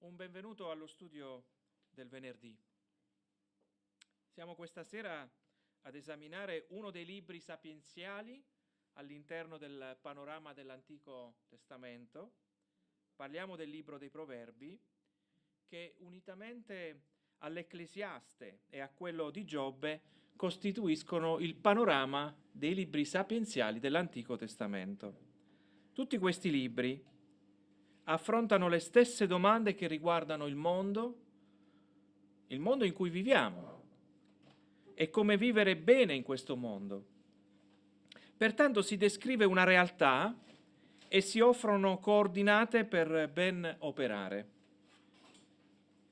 Un benvenuto allo studio del venerdì. Siamo questa sera ad esaminare uno dei libri sapienziali all'interno del panorama dell'Antico Testamento. Parliamo del libro dei Proverbi, che unitamente all'Ecclesiaste e a quello di Giobbe costituiscono il panorama dei libri sapienziali dell'Antico Testamento. Tutti questi libri affrontano le stesse domande che riguardano il mondo in cui viviamo e come vivere bene in questo mondo. Pertanto si descrive una realtà e si offrono coordinate per ben operare.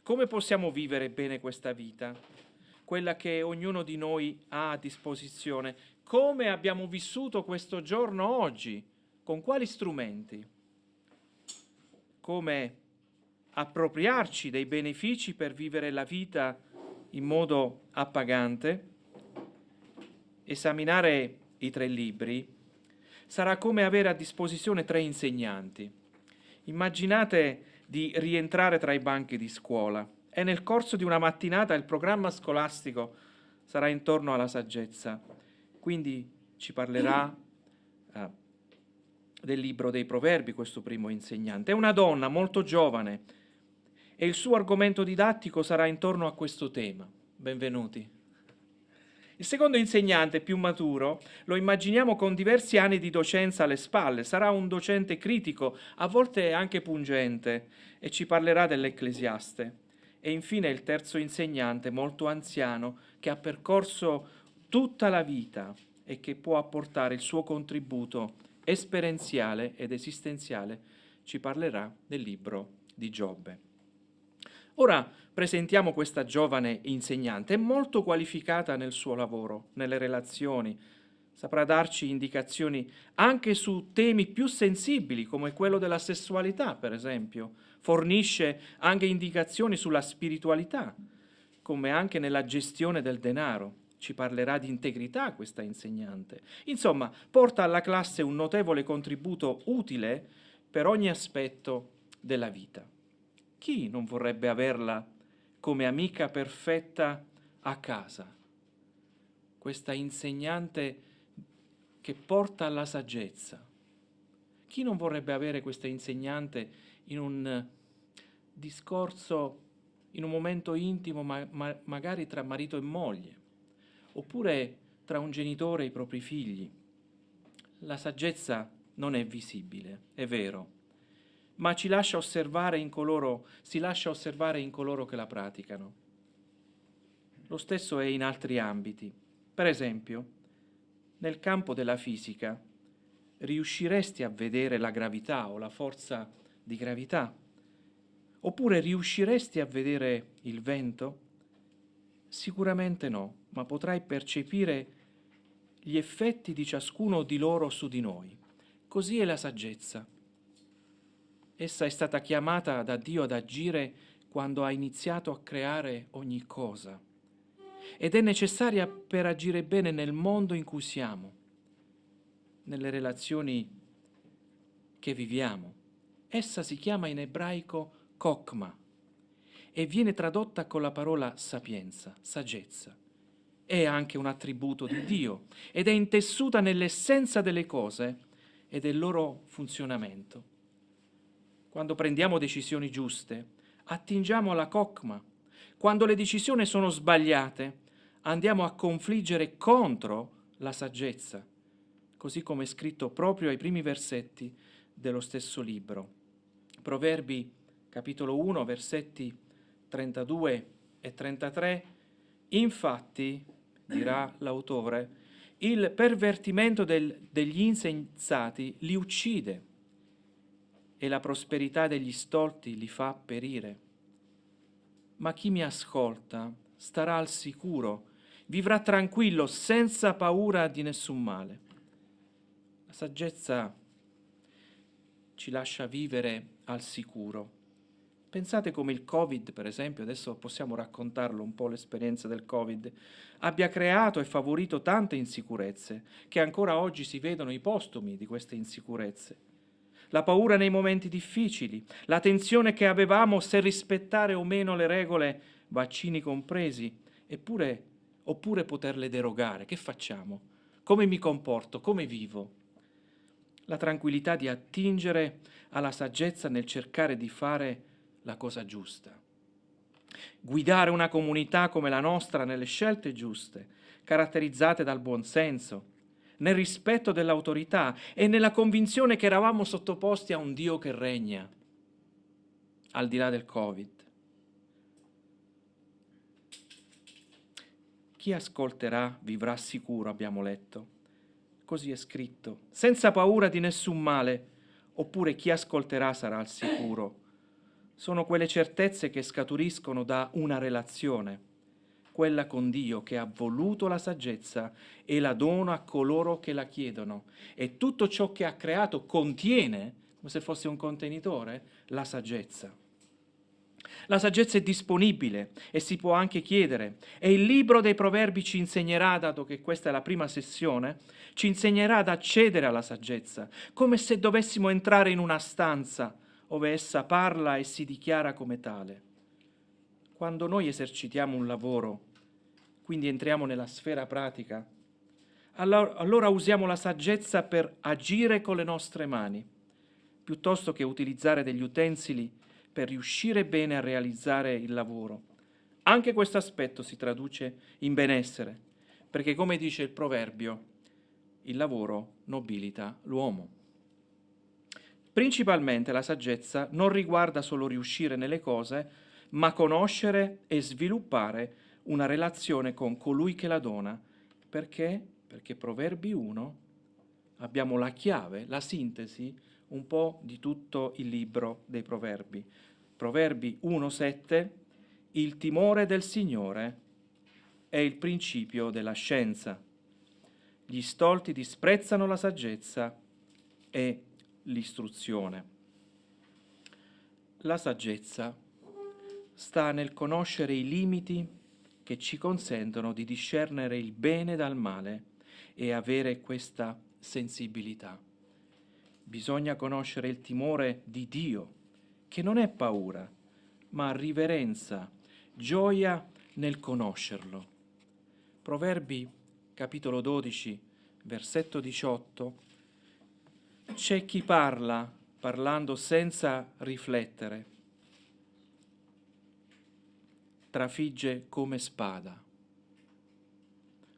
Come possiamo vivere bene questa vita, quella che ognuno di noi ha a disposizione? Come abbiamo vissuto questo giorno oggi? Con quali strumenti? Come appropriarci dei benefici per vivere la vita in modo appagante. Esaminare i tre libri sarà come avere a disposizione tre insegnanti. Immaginate di rientrare tra i banchi di scuola e nel corso di una mattinata il programma scolastico sarà intorno alla saggezza. Quindi ci parlerà del libro dei Proverbi, questo primo insegnante. È una donna molto giovane e il suo argomento didattico sarà intorno a questo tema. Benvenuti. Il secondo insegnante, più maturo, lo immaginiamo con diversi anni di docenza alle spalle. Sarà un docente critico, a volte anche pungente, e ci parlerà dell'Ecclesiaste. E infine il terzo insegnante, molto anziano, che ha percorso tutta la vita e che può apportare il suo contributo esperienziale ed esistenziale, ci parlerà del libro di Giobbe. Ora presentiamo questa giovane insegnante, è molto qualificata nel suo lavoro, nelle relazioni, saprà darci indicazioni anche su temi più sensibili come quello della sessualità, per esempio, fornisce anche indicazioni sulla spiritualità, come anche nella gestione del denaro. Ci parlerà di integrità questa insegnante. Insomma, porta alla classe un notevole contributo utile per ogni aspetto della vita. Chi non vorrebbe averla come amica perfetta a casa? Questa insegnante che porta alla saggezza. Chi non vorrebbe avere questa insegnante in un discorso, in un momento intimo, magari tra marito e moglie? Oppure tra un genitore e i propri figli. La saggezza non è visibile, è vero, ma si lascia osservare in coloro che la praticano. Lo stesso è in altri ambiti. Per esempio, nel campo della fisica, riusciresti a vedere la gravità o la forza di gravità? Oppure riusciresti a vedere il vento? Sicuramente no, ma potrai percepire gli effetti di ciascuno di loro su di noi. Così è la saggezza. Essa è stata chiamata da Dio ad agire quando ha iniziato a creare ogni cosa ed è necessaria per agire bene nel mondo in cui siamo, nelle relazioni che viviamo. Essa si chiama in ebraico Chokmah e viene tradotta con la parola sapienza, saggezza. È anche un attributo di Dio ed è intessuta nell'essenza delle cose e del loro funzionamento. Quando prendiamo decisioni giuste, attingiamo alla Chokmah. Quando le decisioni sono sbagliate, andiamo a confliggere contro la saggezza, così come è scritto proprio ai primi versetti dello stesso libro. Proverbi, capitolo 1, versetti 32 e 33, infatti, dirà l'autore, il pervertimento degli insensati li uccide e la prosperità degli stolti li fa perire. Ma chi mi ascolta starà al sicuro, vivrà tranquillo, senza paura di nessun male. La saggezza ci lascia vivere al sicuro. Pensate come il Covid, per esempio, adesso possiamo raccontarlo un po' l'esperienza del Covid, abbia creato e favorito tante insicurezze, che ancora oggi si vedono i postumi di queste insicurezze. la paura nei momenti difficili, la tensione che avevamo se rispettare o meno le regole, vaccini compresi, oppure poterle derogare. Che facciamo? Come mi comporto? Come vivo? La tranquillità di attingere alla saggezza nel cercare di fare la cosa giusta. Guidare una comunità come la nostra nelle scelte giuste, caratterizzate dal buonsenso, nel rispetto dell'autorità e nella convinzione che eravamo sottoposti a un Dio che regna, al di là del Covid. Chi ascolterà vivrà sicuro, abbiamo letto. Così è scritto, senza paura di nessun male, oppure chi ascolterà sarà al sicuro. Sono quelle certezze che scaturiscono da una relazione, quella con Dio che ha voluto la saggezza e la dona a coloro che la chiedono. E tutto ciò che ha creato contiene, come se fosse un contenitore, la saggezza. La saggezza è disponibile e si può anche chiedere. E il libro dei Proverbi ci insegnerà, dato che questa è la prima sessione, ci insegnerà ad accedere alla saggezza, come se dovessimo entrare in una stanza dove essa parla e si dichiara come tale. Quando noi esercitiamo un lavoro, quindi entriamo nella sfera pratica, allora usiamo la saggezza per agire con le nostre mani, piuttosto che utilizzare degli utensili per riuscire bene a realizzare il lavoro. Anche questo aspetto si traduce in benessere, perché come dice il proverbio, il lavoro nobilita l'uomo. Principalmente la saggezza non riguarda solo riuscire nelle cose, ma conoscere e sviluppare una relazione con colui che la dona. Perché? Perché Proverbi 1 abbiamo la chiave, la sintesi un po' di tutto il libro dei Proverbi. Proverbi 1,7: il timore del Signore è il principio della scienza. Gli stolti disprezzano la saggezza e l'istruzione. La saggezza sta nel conoscere i limiti che ci consentono di discernere il bene dal male e avere questa sensibilità. Bisogna conoscere il timore di Dio, che non è paura, ma riverenza, gioia nel conoscerlo. Proverbi, capitolo 12, versetto 18, c'è chi parla, parlando senza riflettere, trafigge come spada,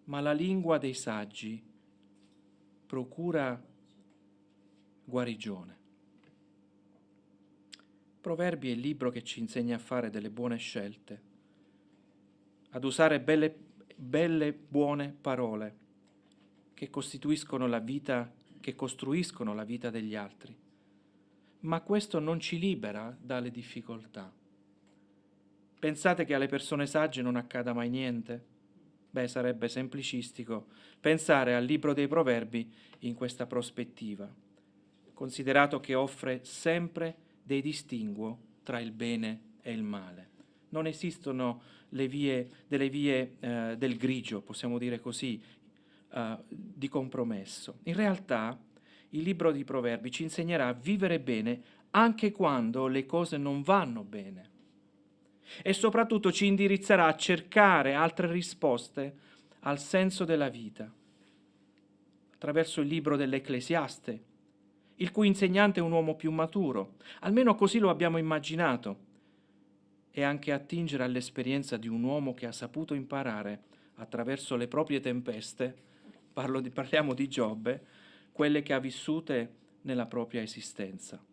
ma la lingua dei saggi procura guarigione. Proverbi è il libro che ci insegna a fare delle buone scelte, ad usare belle, buone parole che costruiscono la vita degli altri. Ma questo non ci libera dalle difficoltà. Pensate che alle persone sagge non accada mai niente? Beh, sarebbe semplicistico pensare al libro dei Proverbi in questa prospettiva, considerato che offre sempre dei distinguo tra il bene e il male. Non esistono delle vie del grigio, possiamo dire così, di compromesso. In realtà il libro dei Proverbi ci insegnerà a vivere bene anche quando le cose non vanno bene e soprattutto ci indirizzerà a cercare altre risposte al senso della vita attraverso il libro dell'Ecclesiaste, il cui insegnante è un uomo più maturo, almeno così lo abbiamo immaginato, e anche attingere all'esperienza di un uomo che ha saputo imparare attraverso le proprie tempeste, parliamo di Giobbe, quelle che ha vissute nella propria esistenza.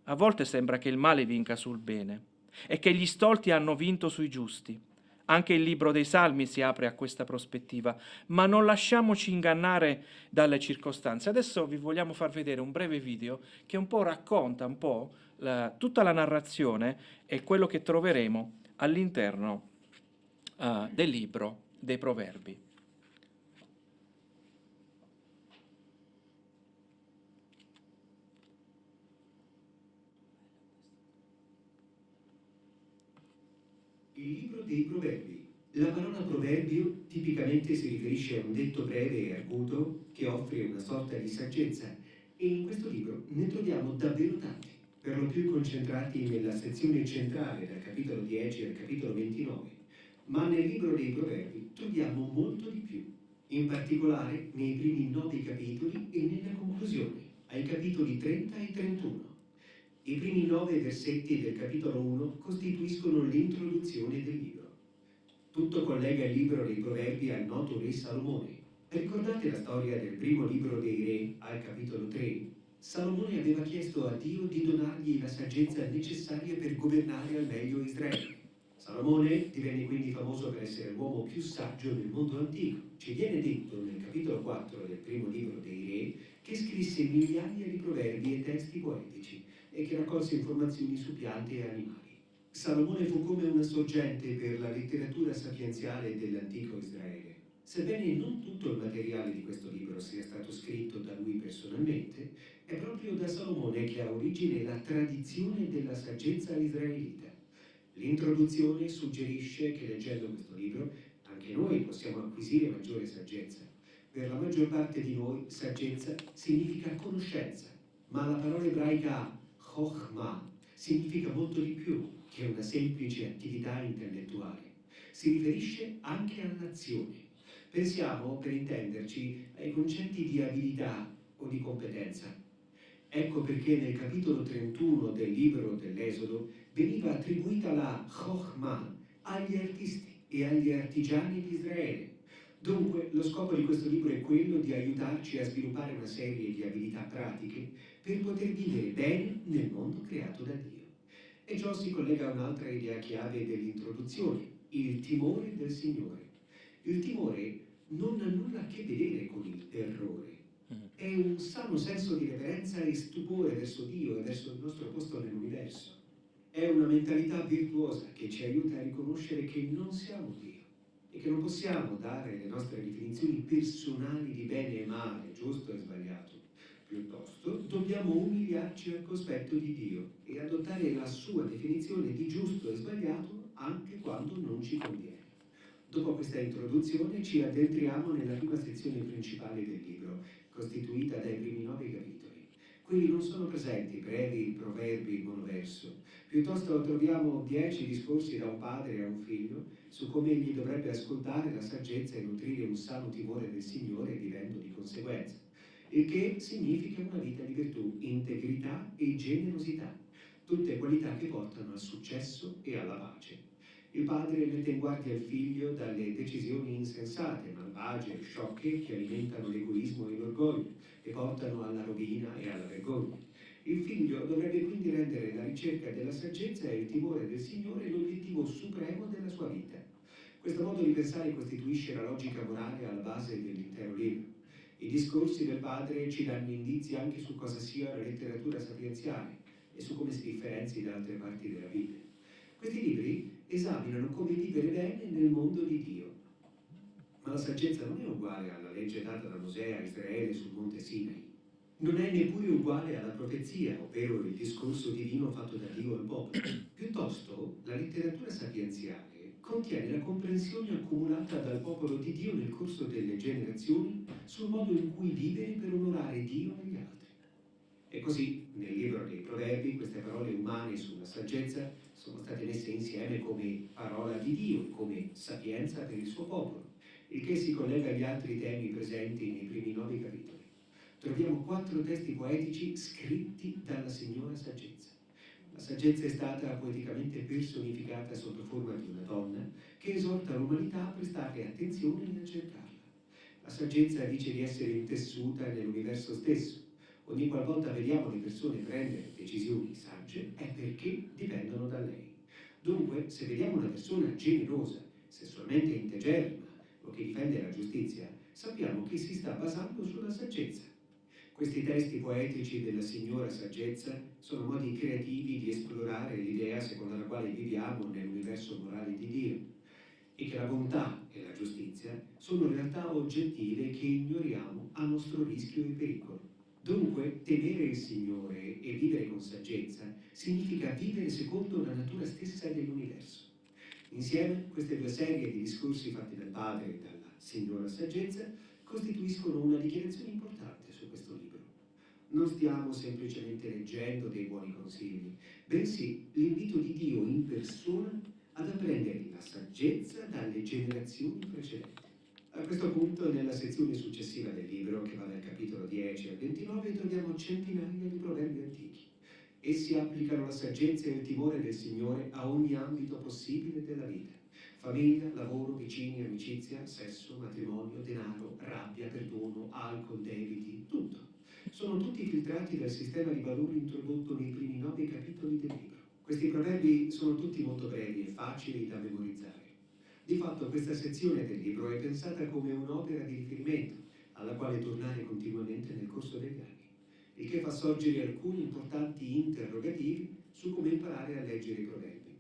A volte sembra che il male vinca sul bene e che gli stolti hanno vinto sui giusti. Anche il libro dei Salmi si apre a questa prospettiva, ma non lasciamoci ingannare dalle circostanze. Adesso vi vogliamo far vedere un breve video che un po' racconta tutta la narrazione e quello che troveremo all'interno del libro dei Proverbi. Il libro dei Proverbi. La parola proverbio tipicamente si riferisce a un detto breve e arguto che offre una sorta di saggezza, E in questo libro ne troviamo davvero tanti, per lo più concentrati nella sezione centrale, dal capitolo 10 al capitolo 29, ma nel libro dei Proverbi troviamo molto di più, in particolare nei primi 9 capitoli e nella conclusione, ai capitoli 30 e 31. I primi 9 versetti del capitolo 1 costituiscono l'introduzione del libro. Tutto collega il libro dei Proverbi al noto re Salomone. Ricordate la storia del primo libro dei Re, al capitolo 3? Salomone aveva chiesto a Dio di donargli la saggezza necessaria per governare al meglio Israele. Salomone divenne quindi famoso per essere l'uomo più saggio del mondo antico. Ci viene detto nel capitolo 4 del primo libro dei Re che scrisse migliaia di proverbi e testi poetici e che raccolse informazioni su piante e animali. Salomone fu come una sorgente per la letteratura sapienziale dell'antico Israele. Sebbene non tutto il materiale di questo libro sia stato scritto da lui personalmente, è proprio da Salomone che ha origine la tradizione della saggezza israelita. L'introduzione suggerisce che leggendo questo libro anche noi possiamo acquisire maggiore saggezza. Per la maggior parte di noi saggezza significa conoscenza, ma la parola ebraica chokhmah significa molto di più che una semplice attività intellettuale. Si riferisce anche all'azione. Pensiamo, per intenderci, ai concetti di abilità o di competenza. Ecco perché nel capitolo 31 del libro dell'Esodo veniva attribuita la Chokhmah agli artisti e agli artigiani di Israele. Dunque, lo scopo di questo libro è quello di aiutarci a sviluppare una serie di abilità pratiche per poter vivere bene nel mondo creato da Dio. E ciò si collega a un'altra idea chiave dell'introduzione, il timore del Signore. Il timore non ha nulla a che vedere con il terrore. È un sano senso di reverenza e stupore verso Dio e verso il nostro posto nell'universo. È una mentalità virtuosa che ci aiuta a riconoscere che non siamo Dio e che non possiamo dare le nostre definizioni personali di bene e male, giusto e sbagliato. Piuttosto dobbiamo umiliarci al cospetto di Dio e adottare la sua definizione di giusto e sbagliato anche quando non ci conviene. Dopo questa introduzione ci addentriamo nella prima sezione principale del libro, costituita dai primi 9 capitoli. Qui non sono presenti brevi proverbi monoverso, piuttosto troviamo 10 discorsi da un padre a un figlio su come egli dovrebbe ascoltare la saggezza e nutrire un sano timore del Signore vivendo di conseguenza, il che significa una vita di virtù, integrità e generosità, tutte qualità che portano al successo e alla pace. Il padre mette in guardia il figlio dalle decisioni insensate, malvagie e sciocche che alimentano l'egoismo e l'orgoglio e portano alla rovina e alla vergogna. Il figlio dovrebbe quindi rendere la ricerca della saggezza e il timore del Signore l'obiettivo supremo della sua vita. Questo modo di pensare costituisce la logica morale alla base dell'intero libro. I discorsi del padre ci danno indizi anche su cosa sia la letteratura sapienziale e su come si differenzi da altre parti della Bibbia. Questi libri esaminano come vivere bene nel mondo di Dio. Ma la saggezza non è uguale alla legge data da Mosè a Israele sul monte Sinai. Non è neppure uguale alla profezia, ovvero il discorso divino fatto da Dio al popolo. Piuttosto, la letteratura sapienziale contiene la comprensione accumulata dal popolo di Dio nel corso delle generazioni sul modo in cui vivere per onorare Dio e gli altri. E così, nel libro dei Proverbi, queste parole umane sulla saggezza sono state messe insieme come parola di Dio, come sapienza per il suo popolo, il che si collega agli altri temi presenti nei primi 9 capitoli. Troviamo 4 testi poetici scritti dalla Signora Saggezza. La saggezza è stata poeticamente personificata sotto forma di una donna che esorta l'umanità a prestarle attenzione e a cercarla. La saggezza dice di essere intessuta nell'universo stesso. Ogni qualvolta vediamo le persone prendere decisioni sagge è perché dipendono da lei. Dunque, se vediamo una persona generosa, sessualmente integerrima o che difende la giustizia, sappiamo che si sta basando sulla saggezza. Questi testi poetici della Signora Saggezza sono modi creativi di esplorare l'idea secondo la quale viviamo nell'universo morale di Dio e che la bontà e la giustizia sono realtà oggettive che ignoriamo a nostro rischio e pericolo. Dunque, temere il Signore e vivere con saggezza significa vivere secondo la natura stessa dell'universo. Insieme, queste 2 serie di discorsi fatti dal Padre e dalla Signora Saggezza costituiscono una dichiarazione importante su questo libro. Non stiamo semplicemente leggendo dei buoni consigli, bensì l'invito di Dio in persona ad apprendere la saggezza dalle generazioni precedenti. A questo punto, nella sezione successiva del libro, che va dal capitolo 10 al 29, troviamo centinaia di proverbi antichi. Essi applicano la saggezza e il timore del Signore a ogni ambito possibile della vita. Famiglia, lavoro, vicini, amicizia, sesso, matrimonio, denaro, rabbia, perdono, alcol, debiti, tutto. Sono tutti filtrati dal sistema di valori introdotto nei primi 9 capitoli del libro. Questi proverbi sono tutti molto brevi e facili da memorizzare. Di fatto questa sezione del libro è pensata come un'opera di riferimento, alla quale tornare continuamente nel corso degli anni, il che fa sorgere alcuni importanti interrogativi su come imparare a leggere i proverbi.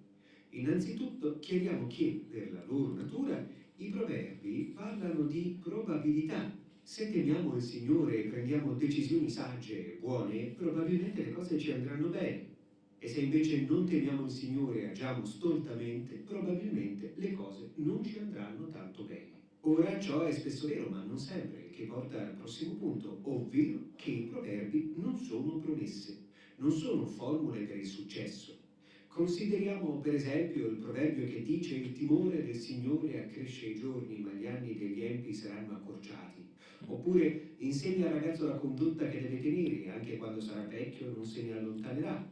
Innanzitutto chiariamo che, per la loro natura, i proverbi parlano di probabilità. Se temiamo il Signore e prendiamo decisioni sagge e buone, probabilmente le cose ci andranno bene. E se invece non temiamo il Signore e agiamo stoltamente, probabilmente le cose non ci andranno tanto bene. Ora ciò è spesso vero, ma non sempre, che porta al prossimo punto, ovvero che i proverbi non sono promesse, non sono formule per il successo. Consideriamo per esempio il proverbio che dice: il timore del Signore accresce i giorni, ma gli anni degli empi saranno accorciati. Oppure: insegna al ragazzo la condotta che deve tenere, anche quando sarà vecchio non se ne allontanerà.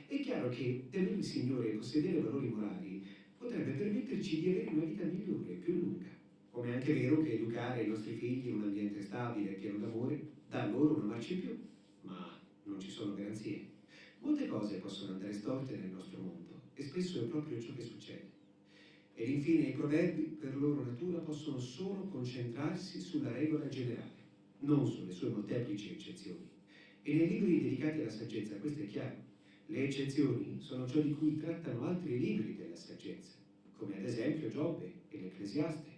È chiaro che temere il Signore e possedere valori morali potrebbe permetterci di avere una vita migliore e più lunga. Come è anche vero che educare i nostri figli in un ambiente stabile e pieno d'amore dà loro una marcia in più, ma non ci sono garanzie. Molte cose possono andare storte nel nostro mondo e spesso è proprio ciò che succede. Ed infine i proverbi, per loro natura, possono solo concentrarsi sulla regola generale, non sulle sue molteplici eccezioni. E nei libri dedicati alla saggezza questo è chiaro. Le eccezioni sono ciò di cui trattano altri libri della saggezza, come ad esempio Giobbe e l'Ecclesiaste.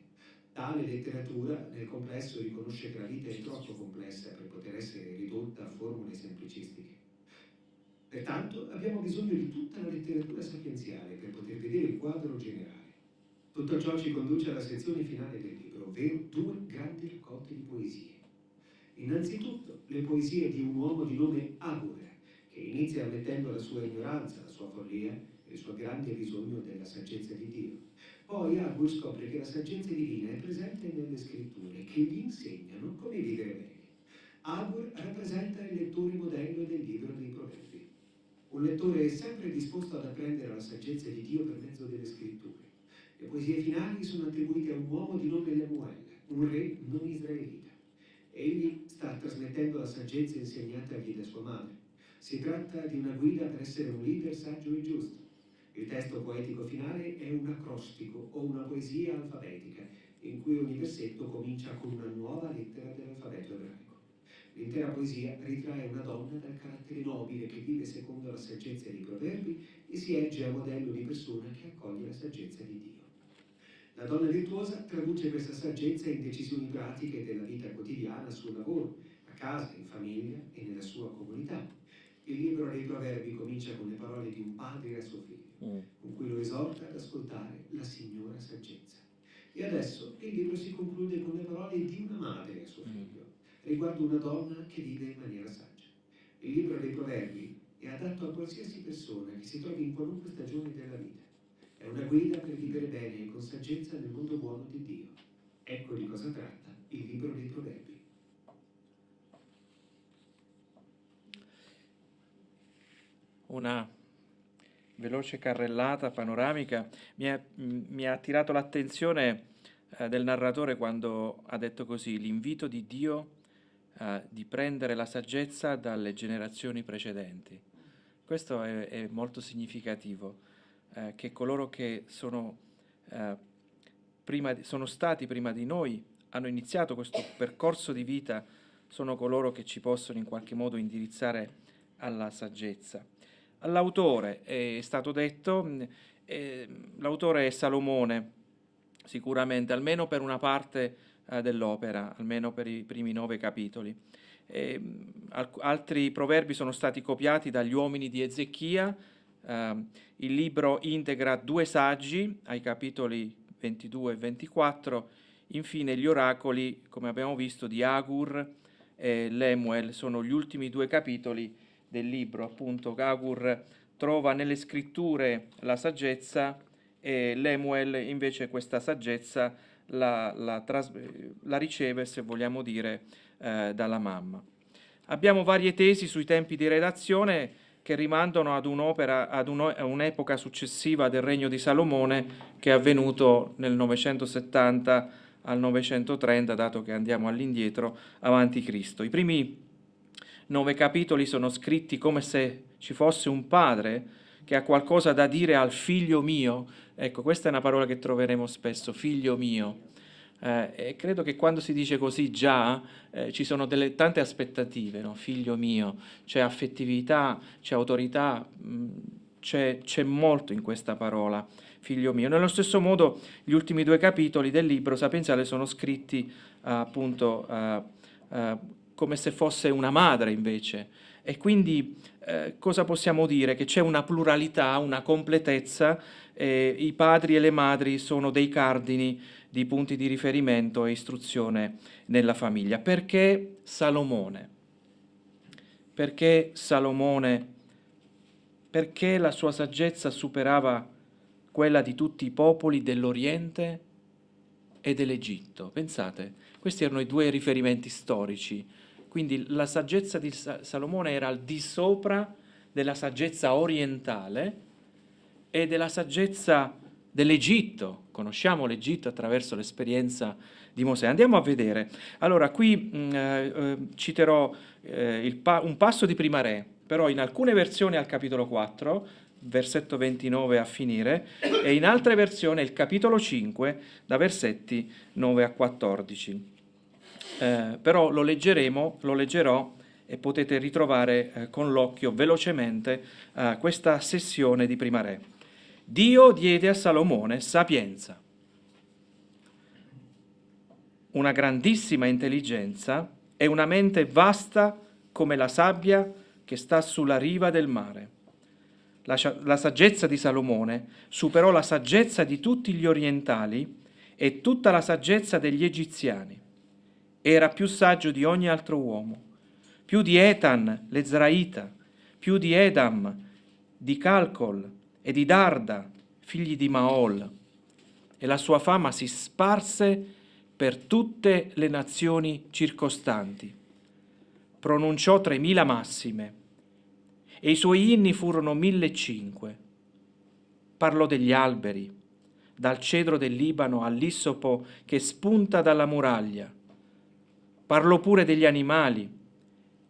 Tale letteratura nel complesso riconosce che la vita è troppo complessa per poter essere ridotta a formule semplicistiche. Pertanto abbiamo bisogno di tutta la letteratura sapienziale per poter vedere il quadro generale. Tutto ciò ci conduce alla sezione finale del libro, ovvero 2 grandi raccolte di poesie. Innanzitutto le poesie di un uomo di nome Agur, che inizia ammettendo la sua ignoranza, la sua follia e il suo grande bisogno della saggezza di Dio. Poi Agur scopre che la saggezza divina è presente nelle scritture, che gli insegnano come vivere bene. Agur rappresenta il lettore modello del libro dei proverbi. Un lettore è sempre disposto ad apprendere la saggezza di Dio per mezzo delle scritture. Le poesie finali sono attribuite a un uomo di nome Lemuel, un re non israelita. Egli sta trasmettendo la saggezza insegnatagli da sua madre. Si tratta di una guida per essere un leader saggio e giusto. Il testo poetico finale è un acrostico o una poesia alfabetica, in cui ogni versetto comincia con una nuova lettera dell'alfabeto ebraico. L'intera poesia ritrae una donna dal carattere nobile che vive secondo la saggezza dei proverbi e si erge a modello di persona che accoglie la saggezza di Dio. La donna virtuosa traduce questa saggezza in decisioni pratiche della vita quotidiana, sul lavoro, a casa, in famiglia e nella sua comunità. Il libro dei proverbi comincia con le parole di un padre a suo figlio, con cui lo esorta ad ascoltare la signora saggezza. E adesso il libro si conclude con le parole di una madre a suo figlio, riguardo una donna che vive in maniera saggia. Il libro dei proverbi è adatto a qualsiasi persona che si trovi in qualunque stagione della vita. È una guida per vivere bene e con saggezza nel mondo buono di Dio. Ecco di cosa tratta il libro dei proverbi. Una veloce carrellata panoramica mi ha attirato l'attenzione del narratore quando ha detto così: l'invito di Dio di prendere la saggezza dalle generazioni precedenti. Questo è molto significativo, che coloro che sono stati prima di noi, hanno iniziato questo percorso di vita, sono coloro che ci possono in qualche modo indirizzare alla saggezza. All'autore è stato detto, l'autore è Salomone, sicuramente, almeno per una parte dell'opera, almeno per i primi 9 capitoli. Altri proverbi sono stati copiati dagli uomini di Ezechia. Il libro integra 2 saggi ai capitoli 22 e 24, infine gli oracoli, come abbiamo visto, di Agur e Lemuel sono gli ultimi due capitoli del libro. Appunto, Agur trova nelle scritture la saggezza e Lemuel invece questa saggezza la riceve, se vogliamo dire, dalla mamma. Abbiamo varie tesi sui tempi di redazione che rimandano ad un'opera, a un'epoca successiva del regno di Salomone, che è avvenuto nel 970 al 930, dato che andiamo all'indietro, avanti Cristo. I primi 9 capitoli sono scritti come se ci fosse un padre che ha qualcosa da dire al figlio mio. Ecco, questa è una parola che troveremo spesso, figlio mio. E credo che quando si dice così già ci sono tante aspettative, no? Figlio mio, c'è affettività, c'è autorità, c'è molto in questa parola, figlio mio. Nello stesso modo gli ultimi 2 capitoli del libro sapienziale sono scritti appunto come se fosse una madre invece. E quindi cosa possiamo dire? Che c'è una pluralità, una completezza, i padri e le madri sono dei cardini di punti di riferimento e istruzione nella famiglia. Perché Salomone? Perché Salomone? Perché la sua saggezza superava quella di tutti i popoli dell'Oriente e dell'Egitto? Pensate, questi erano i 2 riferimenti storici. Quindi la saggezza di Salomone era al di sopra della saggezza orientale e della saggezza dell'Egitto. Conosciamo l'Egitto attraverso l'esperienza di Mosè. Andiamo a vedere. Allora, qui citerò un passo di Prima Re, però in alcune versioni al capitolo 4, versetto 29 a finire, e in altre versioni il capitolo 5, da versetti 9 a 14. Però lo leggerò e potete ritrovare con l'occhio velocemente questa sessione di Prima Re. Dio diede a Salomone sapienza, una grandissima intelligenza e una mente vasta come la sabbia che sta sulla riva del mare. La saggezza di Salomone superò la saggezza di tutti gli orientali e tutta la saggezza degli egiziani. Era più saggio di ogni altro uomo, più di Etan l'Ezraita, più di Edam, di Calcol e di Darda, figli di Maol. E la sua fama si sparse per tutte le nazioni circostanti. Pronunciò 3000 massime e i suoi inni furono 1500. Parlò degli alberi, dal cedro del Libano all'issopo che spunta dalla muraglia. Parlò pure degli animali,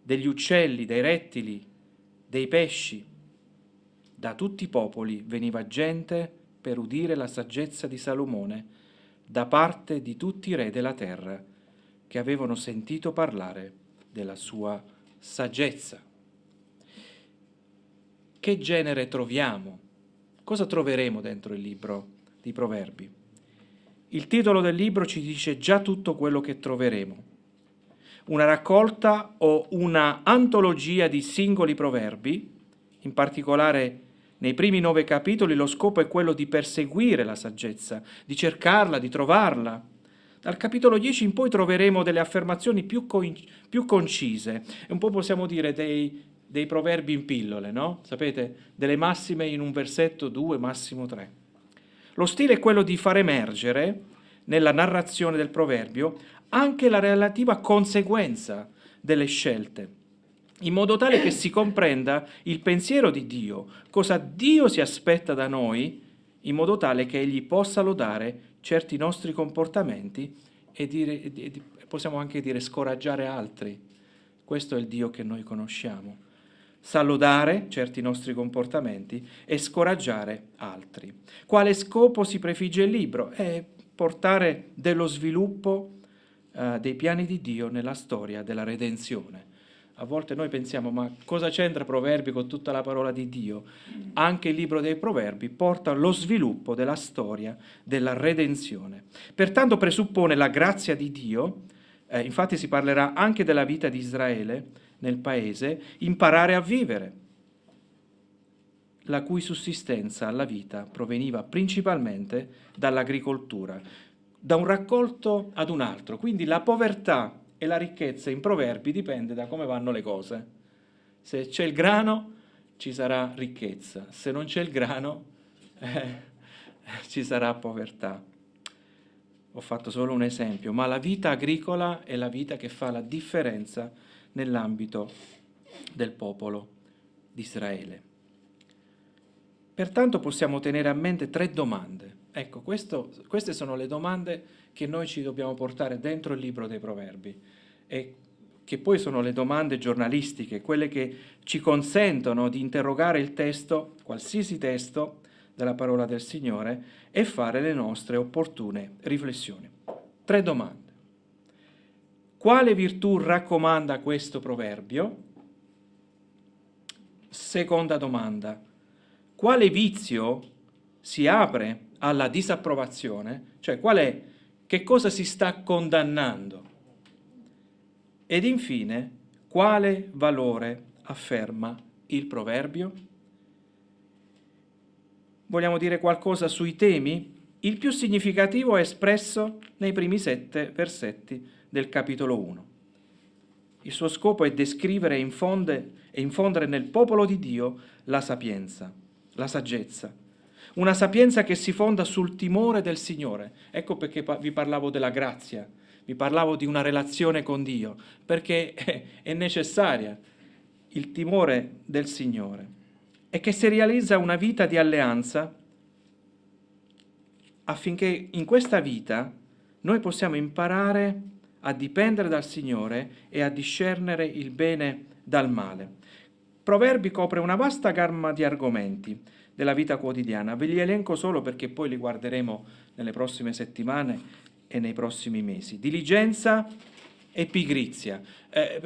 degli uccelli, dei rettili, dei pesci. Da tutti i popoli veniva gente per udire la saggezza di Salomone, da parte di tutti i re della terra che avevano sentito parlare della sua saggezza. Che genere troviamo? Cosa troveremo dentro il libro di Proverbi? Il titolo del libro ci dice già tutto quello che troveremo. Una raccolta o una antologia di singoli proverbi, in particolare nei primi 9 capitoli lo scopo è quello di perseguire la saggezza, di cercarla, di trovarla. Dal capitolo 10 in poi troveremo delle affermazioni più concise, e un po' possiamo dire dei proverbi in pillole, no? Sapete, delle massime in un versetto, 2, massimo 3. Lo stile è quello di far emergere nella narrazione del proverbio anche la relativa conseguenza delle scelte, in modo tale che si comprenda il pensiero di Dio, cosa Dio si aspetta da noi, in modo tale che Egli possa lodare certi nostri comportamenti e possiamo anche dire scoraggiare altri. Questo è il Dio che noi conosciamo. Sa lodare certi nostri comportamenti e scoraggiare altri. Quale scopo si prefigge il libro? È portare dello sviluppo dei piani di Dio nella storia della redenzione. A volte noi pensiamo, ma cosa c'entra Proverbi con tutta la parola di Dio? Anche il libro dei Proverbi porta lo sviluppo della storia della redenzione. Pertanto presuppone la grazia di Dio, infatti si parlerà anche della vita di Israele nel paese, imparare a vivere, la cui sussistenza alla vita proveniva principalmente dall'agricoltura, da un raccolto ad un altro. Quindi la povertà E la ricchezza in Proverbi dipende da come vanno le cose. Se c'è il grano, ci sarà ricchezza. Se non c'è il grano, ci sarà povertà. Ho fatto solo un esempio, ma la vita agricola è la vita che fa la differenza nell'ambito del popolo di Israele. Pertanto possiamo tenere a mente 3 domande. Ecco, queste sono le domande che noi ci dobbiamo portare dentro il libro dei Proverbi e che poi sono le domande giornalistiche, quelle che ci consentono di interrogare il testo, qualsiasi testo della parola del Signore, e fare le nostre opportune riflessioni. 3 domande. Quale virtù raccomanda questo proverbio? Seconda domanda. Quale vizio si apre alla disapprovazione? Cioè, che cosa si sta condannando? Ed infine, quale valore afferma il proverbio? Vogliamo dire qualcosa sui temi? Il più significativo è espresso nei primi 7 versetti del capitolo 1. Il suo scopo è descrivere e infondere nel popolo di Dio la sapienza, la saggezza. Una sapienza che si fonda sul timore del Signore. Ecco perché vi parlavo della grazia, vi parlavo di una relazione con Dio, perché è necessaria il timore del Signore. E che si realizza una vita di alleanza affinché in questa vita noi possiamo imparare a dipendere dal Signore e a discernere il bene dal male. Proverbi copre una vasta gamma di argomenti della vita quotidiana. Ve li elenco solo perché poi li guarderemo nelle prossime settimane e nei prossimi mesi. Diligenza e pigrizia.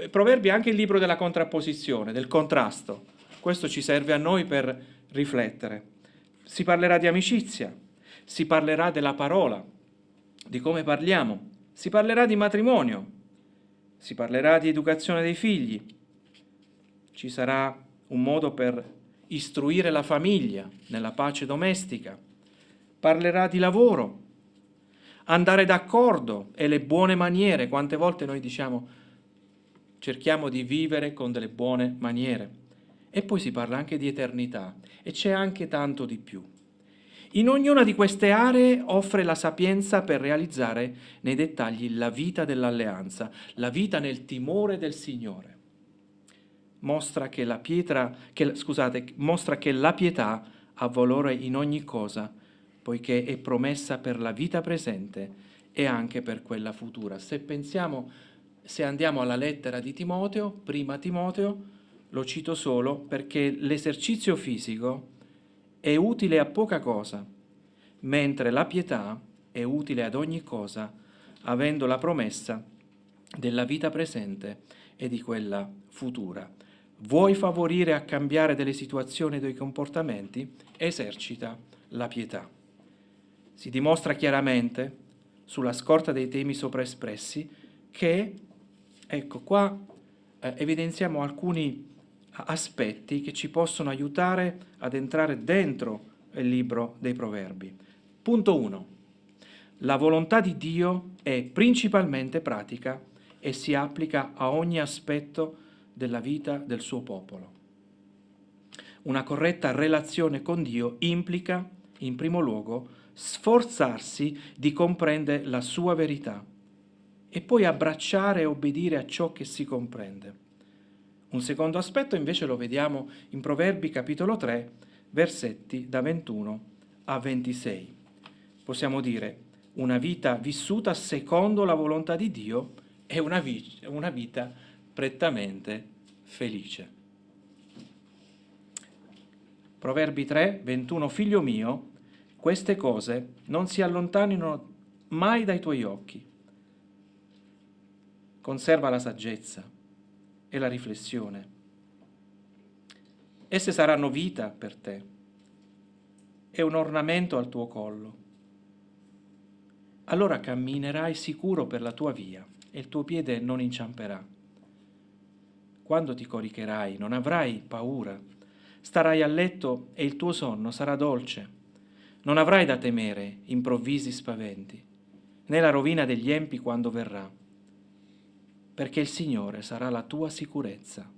Proverbi è anche il libro della contrapposizione, del contrasto. Questo ci serve a noi per riflettere. Si parlerà di amicizia, si parlerà della parola, di come parliamo, si parlerà di matrimonio, si parlerà di educazione dei figli, ci sarà un modo per istruire la famiglia nella pace domestica, parlerà di lavoro, andare d'accordo e le buone maniere. Quante volte noi diciamo cerchiamo di vivere con delle buone maniere. E poi si parla anche di eternità e c'è anche tanto di più. In ognuna di queste aree offre la sapienza per realizzare nei dettagli la vita dell'alleanza, la vita nel timore del Signore. Mostra che la pietà ha valore in ogni cosa, poiché è promessa per la vita presente e anche per quella futura. Se andiamo alla lettera di Timoteo, prima Timoteo, lo cito solo perché l'esercizio fisico è utile a poca cosa, mentre la pietà è utile ad ogni cosa, avendo la promessa della vita presente e di quella futura. Vuoi favorire a cambiare delle situazioni e dei comportamenti? Esercita la pietà. Si dimostra chiaramente, sulla scorta dei temi sopra espressi, che, ecco qua, evidenziamo alcuni aspetti che ci possono aiutare ad entrare dentro il libro dei Proverbi. Punto 1. La volontà di Dio è principalmente pratica e si applica a ogni aspetto della vita del suo popolo. Una corretta relazione con Dio implica, in primo luogo, sforzarsi di comprendere la sua verità e poi abbracciare e obbedire a ciò che si comprende. Un secondo aspetto invece lo vediamo in Proverbi capitolo 3, versetti da 21 a 26. Possiamo dire una vita vissuta secondo la volontà di Dio è una vita prettamente felice. Proverbi 3, 21. Figlio mio, queste cose non si allontanino mai dai tuoi occhi. Conserva la saggezza e la riflessione. Esse saranno vita per te e un ornamento al tuo collo. Allora camminerai sicuro per la tua via e il tuo piede non inciamperà. Quando ti coricherai non avrai paura, starai a letto e il tuo sonno sarà dolce. Non avrai da temere improvvisi spaventi, né la rovina degli empi quando verrà. perché il Signore sarà la tua sicurezza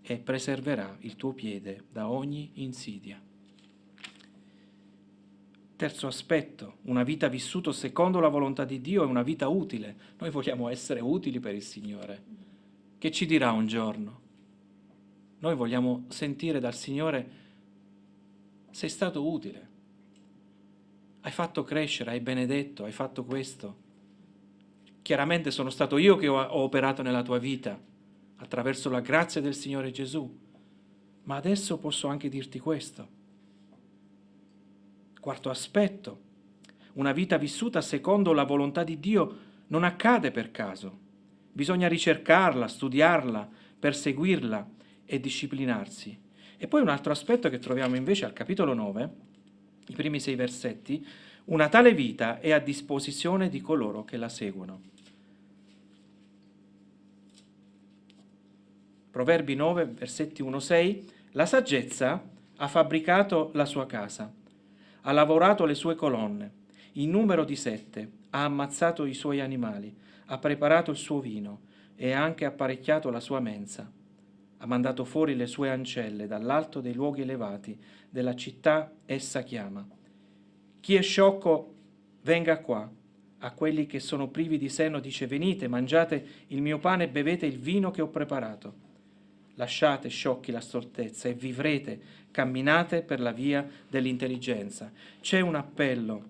e preserverà il tuo piede da ogni insidia. Terzo aspetto, una vita vissuta secondo la volontà di Dio è una vita utile. Noi vogliamo essere utili per il Signore. Che ci dirà un giorno? Noi vogliamo sentire dal Signore: sei stato utile, hai fatto crescere, hai benedetto, hai fatto questo. Chiaramente sono stato io che ho operato nella tua vita attraverso la grazia del Signore Gesù, ma adesso posso anche dirti questo. Quarto aspetto, una vita vissuta secondo la volontà di Dio non accade per caso. Bisogna ricercarla, studiarla, perseguirla e disciplinarsi. E poi un altro aspetto che troviamo invece al capitolo 9, i primi 6 versetti: una tale vita è a disposizione di coloro che la seguono. Proverbi 9, versetti 1-6, la saggezza ha fabbricato la sua casa, ha lavorato le sue colonne, in numero di 7, ha ammazzato i suoi animali, ha preparato il suo vino e ha anche apparecchiato la sua mensa. Ha mandato fuori le sue ancelle dall'alto dei luoghi elevati della città essa chiama. Chi è sciocco venga qua. A quelli che sono privi di senno dice: venite, mangiate il mio pane e bevete il vino che ho preparato. Lasciate, sciocchi, la stoltezza e vivrete, camminate per la via dell'intelligenza. C'è un appello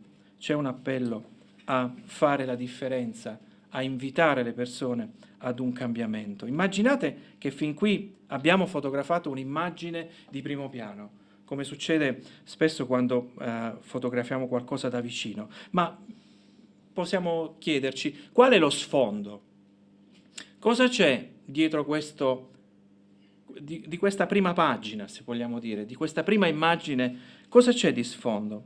a fare la differenza, a invitare le persone ad un cambiamento. Immaginate che fin qui abbiamo fotografato un'immagine di primo piano, come succede spesso quando fotografiamo qualcosa da vicino, ma possiamo chiederci: qual è lo sfondo? Cosa c'è dietro questo, di questa prima pagina, se vogliamo dire, di questa prima immagine? Cosa c'è di sfondo?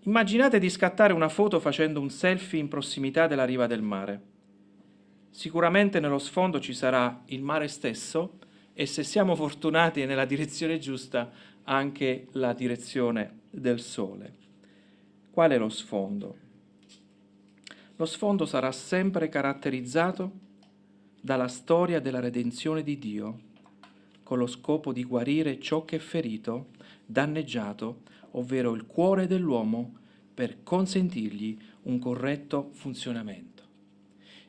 Immaginate di scattare una foto facendo un selfie in prossimità della riva del mare. Sicuramente nello sfondo ci sarà il mare stesso e, se siamo fortunati e nella direzione giusta, anche la direzione del sole. Qual è lo sfondo? Lo sfondo sarà sempre caratterizzato dalla storia della redenzione di Dio, con lo scopo di guarire ciò che è ferito, danneggiato, ovvero il cuore dell'uomo, per consentirgli un corretto funzionamento.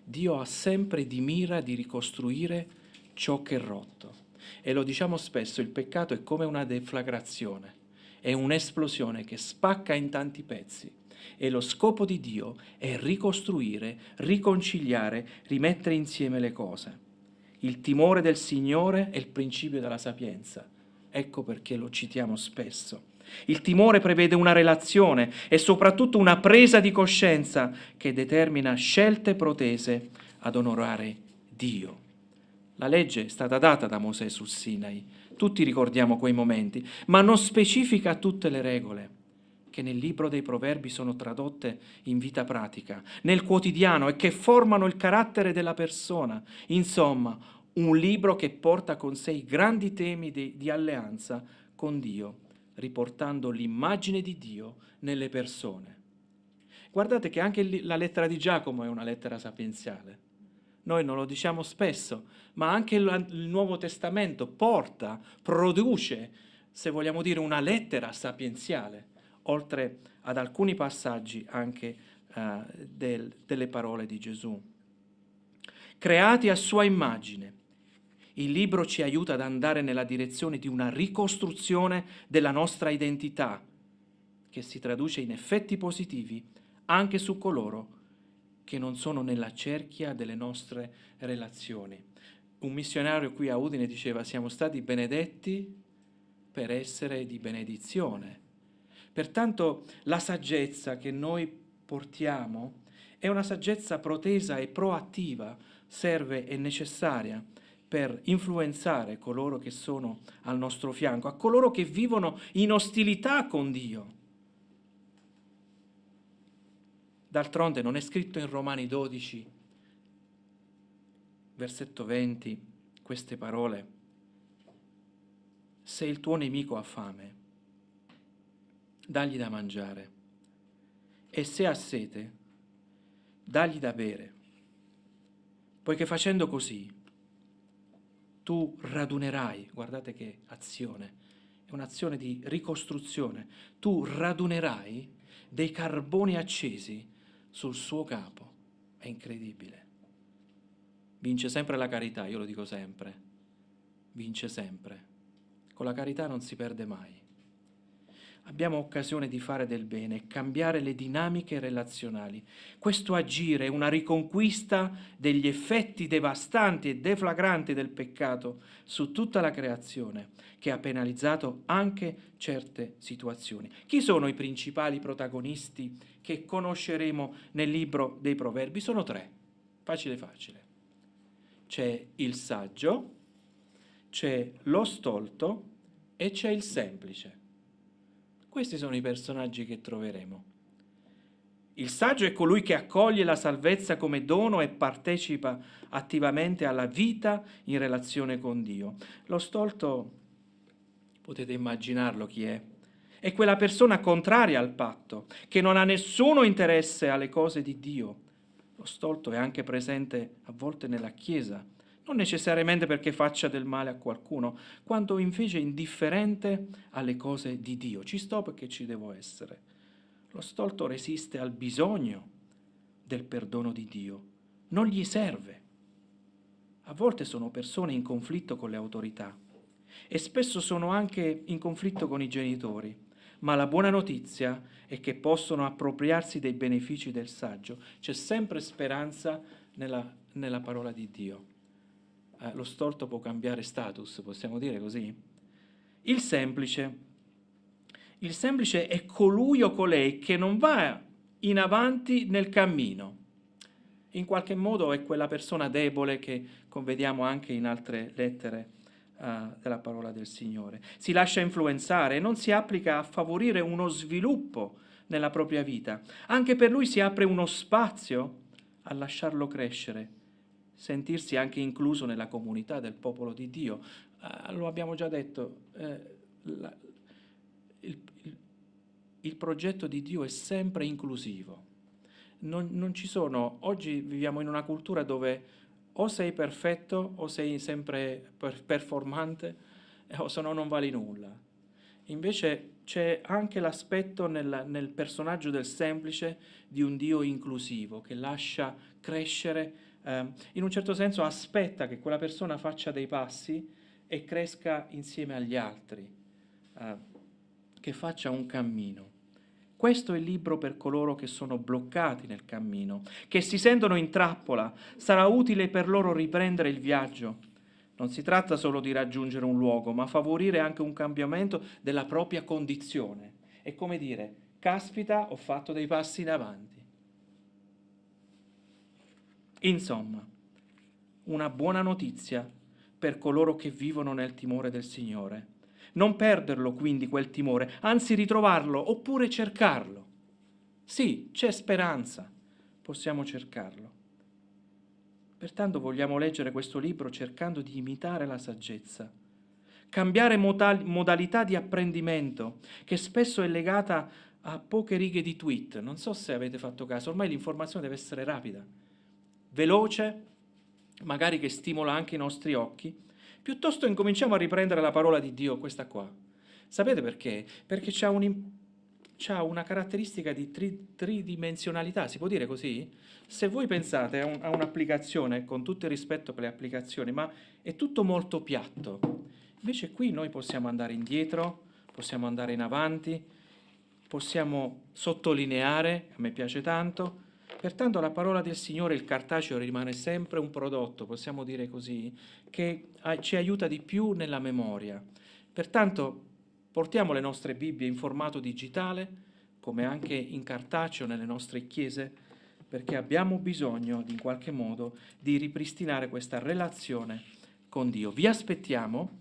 Dio ha sempre di mira di ricostruire ciò che è rotto. E lo diciamo spesso, il peccato è come una deflagrazione, è un'esplosione che spacca in tanti pezzi. E lo scopo di Dio è ricostruire, riconciliare, rimettere insieme le cose. Il timore del Signore è il principio della sapienza. Ecco perché lo citiamo spesso. Il timore prevede una relazione e soprattutto una presa di coscienza che determina scelte protese ad onorare Dio. La legge è stata data da Mosè sul Sinai, tutti ricordiamo quei momenti, ma non specifica tutte le regole che nel libro dei Proverbi sono tradotte in vita pratica, nel quotidiano, e che formano il carattere della persona. Insomma, un libro che porta con sé i grandi temi di alleanza con Dio, riportando l'immagine di Dio nelle persone. Guardate che anche la lettera di Giacomo è una lettera sapienziale. Noi non lo diciamo spesso, ma anche il Nuovo Testamento produce, se vogliamo dire, una lettera sapienziale, oltre ad alcuni passaggi anche delle parole di Gesù. Creati a sua immagine, il libro ci aiuta ad andare nella direzione di una ricostruzione della nostra identità, che si traduce in effetti positivi anche su coloro che non sono nella cerchia delle nostre relazioni. Un missionario qui a Udine diceva: siamo stati benedetti per essere di benedizione. Pertanto la saggezza che noi portiamo è una saggezza protesa e proattiva, serve e necessaria per influenzare coloro che sono al nostro fianco, a coloro che vivono in ostilità con Dio. D'altronde non è scritto in Romani 12, versetto 20, queste parole: se il tuo nemico ha fame, dagli da mangiare, e se ha sete, dagli da bere. poiché facendo così tu radunerai, guardate che azione, è un'azione di ricostruzione, tu radunerai dei carboni accesi sul suo capo. È incredibile. Vince sempre la carità, io lo dico sempre, vince sempre. Con la carità non si perde mai. Abbiamo occasione di fare del bene e cambiare le dinamiche relazionali. Questo agire è una riconquista degli effetti devastanti e deflagranti del peccato su tutta la creazione, che ha penalizzato anche certe situazioni. Chi sono i principali protagonisti che conosceremo nel libro dei Proverbi? Sono tre, facile facile. C'è il saggio, c'è lo stolto e c'è il semplice. Questi sono i personaggi che troveremo. Il saggio è colui che accoglie la salvezza come dono e partecipa attivamente alla vita in relazione con Dio. Lo stolto, potete immaginarlo chi è? È quella persona contraria al patto, che non ha nessuno interesse alle cose di Dio. Lo stolto è anche presente a volte nella Chiesa, non necessariamente perché faccia del male a qualcuno, quanto invece indifferente alle cose di Dio. Ci sto perché ci devo essere. Lo stolto resiste al bisogno del perdono di Dio, non gli serve. A volte sono persone in conflitto con le autorità e spesso sono anche in conflitto con i genitori, ma la buona notizia è che possono appropriarsi dei benefici del saggio. C'è sempre speranza nella parola di Dio. Lo stolto può cambiare status, possiamo dire così? Il semplice è colui o colei che non va in avanti nel cammino. In qualche modo è quella persona debole che vediamo anche in altre lettere della parola del Signore. Si lascia influenzare e non si applica a favorire uno sviluppo nella propria vita. Anche per lui si apre uno spazio a lasciarlo crescere, sentirsi anche incluso nella comunità del popolo di Dio. Lo abbiamo già detto, il progetto di Dio è sempre inclusivo. Non ci sono, oggi viviamo in una cultura dove o sei perfetto o sei sempre performante o se no non vali nulla. Invece c'è anche l'aspetto nel personaggio del semplice di un Dio inclusivo che lascia crescere, in un certo senso aspetta che quella persona faccia dei passi e cresca insieme agli altri, che faccia un cammino. Questo è il libro per coloro che sono bloccati nel cammino, che si sentono in trappola. Sarà utile per loro riprendere il viaggio. Non si tratta solo di raggiungere un luogo, ma favorire anche un cambiamento della propria condizione. È come dire, caspita, ho fatto dei passi in avanti. Insomma, una buona notizia per coloro che vivono nel timore del Signore. Non perderlo quindi quel timore, anzi ritrovarlo oppure cercarlo. Sì, c'è speranza, possiamo cercarlo. Pertanto vogliamo leggere questo libro cercando di imitare la saggezza, cambiare modalità di apprendimento, che spesso è legata a poche righe di tweet. Non so se avete fatto caso, ormai l'informazione deve essere rapida, veloce, magari che stimola anche i nostri occhi. Piuttosto incominciamo a riprendere la parola di Dio, questa qua. Sapete perché? Perché c'ha una caratteristica di tridimensionalità, si può dire così? Se voi pensate a un'applicazione, con tutto il rispetto per le applicazioni, ma è tutto molto piatto. Invece qui noi possiamo andare indietro, possiamo andare in avanti, possiamo sottolineare, a me piace tanto. Pertanto la parola del Signore, il cartaceo, rimane sempre un prodotto, possiamo dire così, che ci aiuta di più nella memoria. Pertanto portiamo le nostre Bibbie in formato digitale, come anche in cartaceo nelle nostre chiese, perché abbiamo bisogno, in qualche modo, di ripristinare questa relazione con Dio. Vi aspettiamo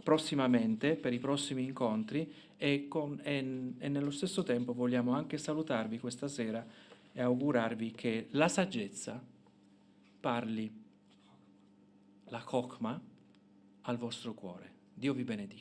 prossimamente per i prossimi incontri e nello stesso tempo vogliamo anche salutarvi questa sera e augurarvi che la saggezza parli, la chokma, al vostro cuore. Dio vi benedica.